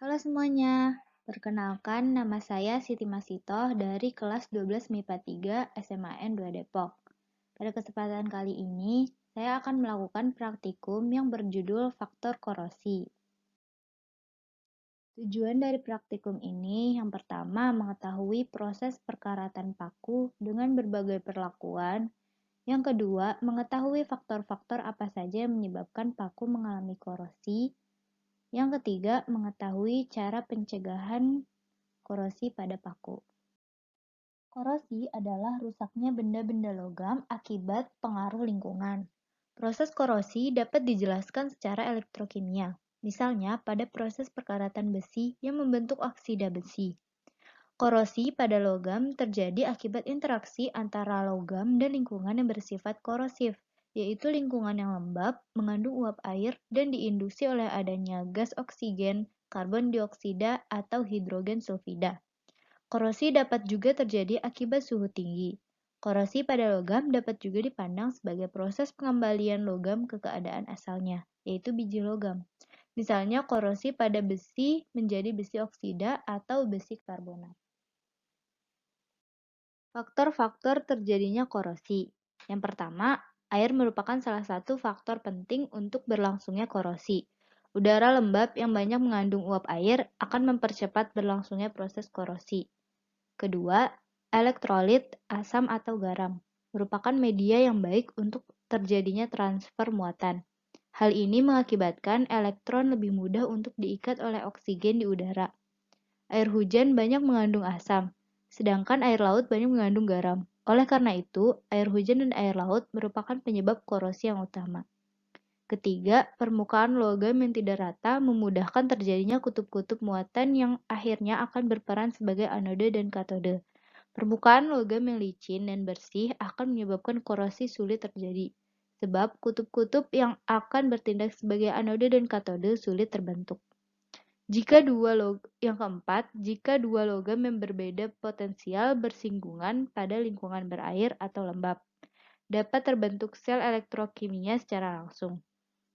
Halo semuanya, perkenalkan nama saya Siti Masitoh dari kelas 12 MIPA 3 SMAN 2 Depok. Pada kesempatan kali ini, saya akan melakukan praktikum yang berjudul Faktor Korosi. Tujuan dari praktikum ini yang pertama mengetahui proses perkaratan paku dengan berbagai perlakuan. Yang kedua, mengetahui faktor-faktor apa saja yang menyebabkan paku mengalami korosi. Yang ketiga, mengetahui cara pencegahan korosi pada paku. Korosi adalah rusaknya benda-benda logam akibat pengaruh lingkungan. Proses korosi dapat dijelaskan secara elektrokimia, misalnya pada proses perkaratan besi yang membentuk oksida besi. Korosi pada logam terjadi akibat interaksi antara logam dan lingkungan yang bersifat korosif, yaitu lingkungan yang lembab, mengandung uap air, dan diinduksi oleh adanya gas oksigen, karbon dioksida, atau hidrogen sulfida. Korosi dapat juga terjadi akibat suhu tinggi. Korosi pada logam dapat juga dipandang sebagai proses pengembalian logam ke keadaan asalnya, yaitu biji logam. Misalnya korosi pada besi menjadi besi oksida atau besi karbonat. Faktor-faktor terjadinya korosi. Yang pertama, air merupakan salah satu faktor penting untuk berlangsungnya korosi. Udara lembab yang banyak mengandung uap air akan mempercepat berlangsungnya proses korosi. Kedua, elektrolit, asam atau garam, merupakan media yang baik untuk terjadinya transfer muatan. Hal ini mengakibatkan elektron lebih mudah untuk diikat oleh oksigen di udara. Air hujan banyak mengandung asam, sedangkan air laut banyak mengandung garam. Oleh karena itu, air hujan dan air laut merupakan penyebab korosi yang utama. Ketiga, permukaan logam yang tidak rata memudahkan terjadinya kutub-kutub muatan yang akhirnya akan berperan sebagai anode dan katode. Permukaan logam yang licin dan bersih akan menyebabkan korosi sulit terjadi, sebab kutub-kutub yang akan bertindak sebagai anode dan katode sulit terbentuk. Yang keempat, jika dua logam yang berbeda potensial bersinggungan pada lingkungan berair atau lembab, dapat terbentuk sel elektrokimia secara langsung.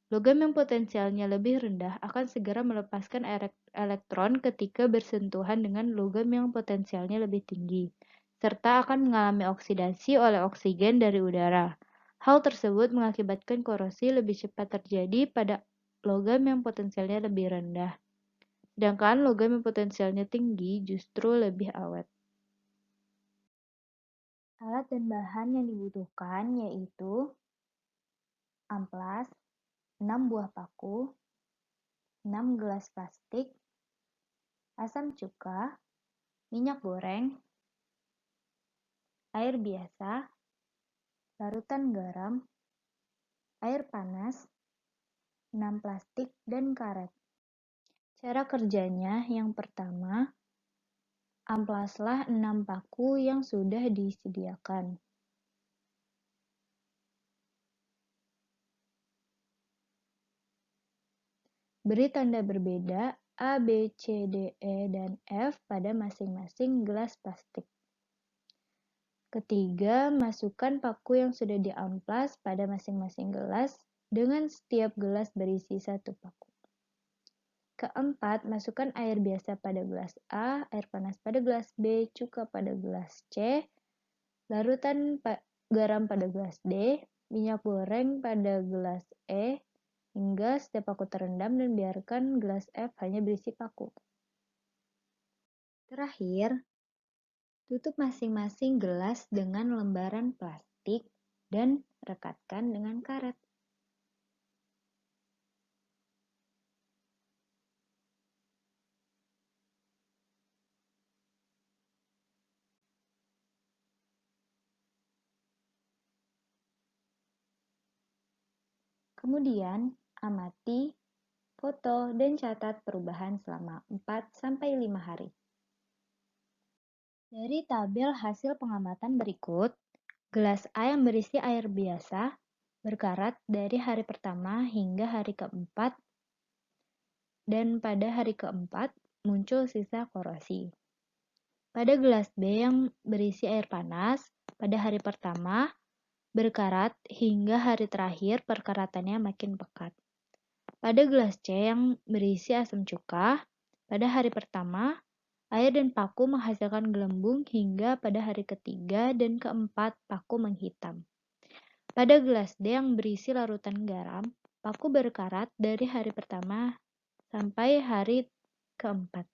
Logam yang potensialnya lebih rendah akan segera melepaskan elektron ketika bersentuhan dengan logam yang potensialnya lebih tinggi, serta akan mengalami oksidasi oleh oksigen dari udara. Hal tersebut mengakibatkan korosi lebih cepat terjadi pada logam yang potensialnya lebih rendah. Sedangkan logam yang potensialnya tinggi justru lebih awet. Alat dan bahan yang dibutuhkan yaitu amplas, 6 buah paku, 6 gelas plastik, asam cuka, minyak goreng, air biasa, larutan garam, air panas, 6 plastik, dan karet. Cara kerjanya yang pertama, amplaslah 6 paku yang sudah disediakan. Beri tanda berbeda A, B, C, D, E, dan F pada masing-masing gelas plastik. Ketiga, masukkan paku yang sudah diamplas pada masing-masing gelas dengan setiap gelas berisi 1 paku. Keempat, masukkan air biasa pada gelas A, air panas pada gelas B, cuka pada gelas C, larutan garam pada gelas D, minyak goreng pada gelas E, hingga setiap paku terendam dan biarkan gelas F hanya berisi paku. Terakhir, tutup masing-masing gelas dengan lembaran plastik dan rekatkan dengan karet. Kemudian, amati, foto, dan catat perubahan selama 4-5 hari. Dari tabel hasil pengamatan berikut, gelas A yang berisi air biasa berkarat dari hari pertama hingga hari keempat, dan pada hari keempat muncul sisa korosi. Pada gelas B yang berisi air panas, pada hari pertama berkarat hingga hari terakhir perkaratannya makin pekat. Pada gelas C yang berisi asam cuka, Pada hari pertama, air dan paku menghasilkan gelembung hingga pada hari ketiga dan keempat paku menghitam. Pada gelas D yang berisi larutan garam, paku berkarat dari hari pertama sampai hari keempat.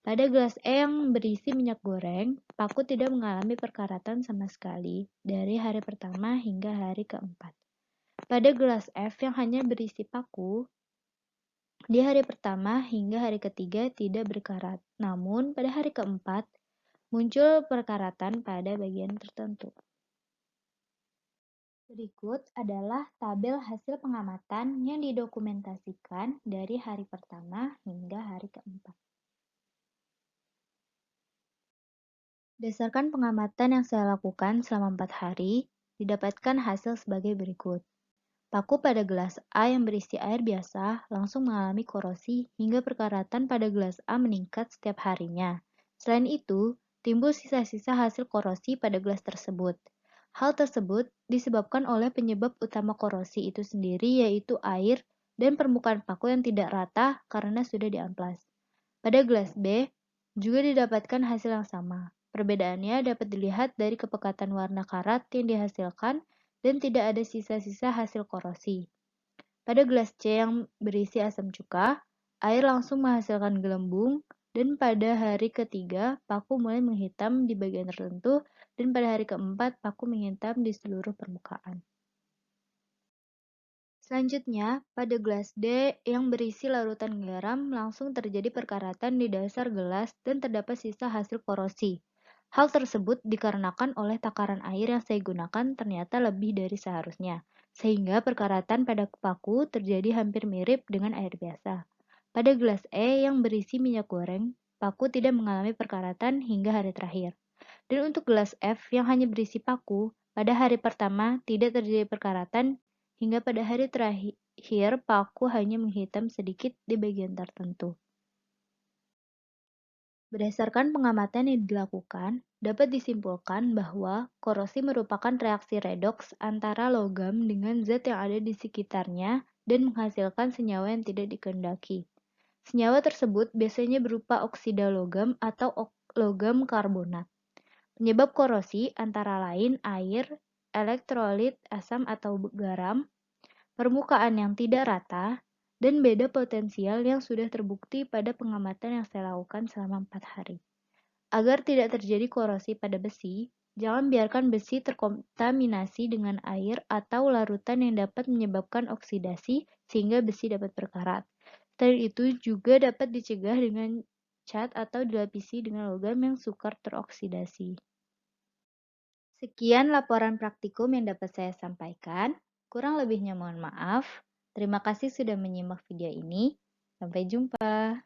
Pada gelas E yang berisi minyak goreng, paku tidak mengalami perkaratan sama sekali dari hari pertama hingga hari keempat. Pada gelas F yang hanya berisi paku, di hari pertama hingga hari ketiga tidak berkarat, namun pada hari keempat muncul perkaratan pada bagian tertentu. Berikut adalah tabel hasil pengamatan yang didokumentasikan dari hari pertama hingga hari keempat. Berdasarkan pengamatan yang saya lakukan selama 4 hari, didapatkan hasil sebagai berikut. Paku pada gelas A yang berisi air biasa langsung mengalami korosi hingga perkaratan pada gelas A meningkat setiap harinya. Selain itu, timbul sisa-sisa hasil korosi pada gelas tersebut. Hal tersebut disebabkan oleh penyebab utama korosi itu sendiri, yaitu air dan permukaan paku yang tidak rata karena sudah diamplas. Pada gelas B, juga didapatkan hasil yang sama. Perbedaannya dapat dilihat dari kepekatan warna karat yang dihasilkan dan tidak ada sisa-sisa hasil korosi. Pada gelas C yang berisi asam cuka, air langsung menghasilkan gelembung, dan pada hari ketiga, paku mulai menghitam di bagian tertentu, dan pada hari keempat, paku menghitam di seluruh permukaan. Selanjutnya, pada gelas D yang berisi larutan garam langsung terjadi perkaratan di dasar gelas dan terdapat sisa hasil korosi. Hal tersebut dikarenakan oleh takaran air yang saya gunakan ternyata lebih dari seharusnya, sehingga perkaratan pada paku terjadi hampir mirip dengan air biasa. Pada gelas E yang berisi minyak goreng, paku tidak mengalami perkaratan hingga hari terakhir. Dan untuk gelas F yang hanya berisi paku, pada hari pertama tidak terjadi perkaratan hingga pada hari terakhir paku hanya menghitam sedikit di bagian tertentu. Berdasarkan pengamatan yang dilakukan, dapat disimpulkan bahwa korosi merupakan reaksi redoks antara logam dengan zat yang ada di sekitarnya dan menghasilkan senyawa yang tidak dikehendaki. Senyawa tersebut biasanya berupa oksida logam atau logam karbonat. Penyebab korosi antara lain air, elektrolit, asam atau garam, permukaan yang tidak rata, dan beda potensial yang sudah terbukti pada pengamatan yang saya lakukan selama 4 hari. Agar tidak terjadi korosi pada besi, jangan biarkan besi terkontaminasi dengan air atau larutan yang dapat menyebabkan oksidasi sehingga besi dapat berkarat. Selain itu juga dapat dicegah dengan cat atau dilapisi dengan logam yang sukar teroksidasi. Sekian laporan praktikum yang dapat saya sampaikan. Kurang lebihnya mohon maaf. Terima kasih sudah menyimak video ini. Sampai jumpa.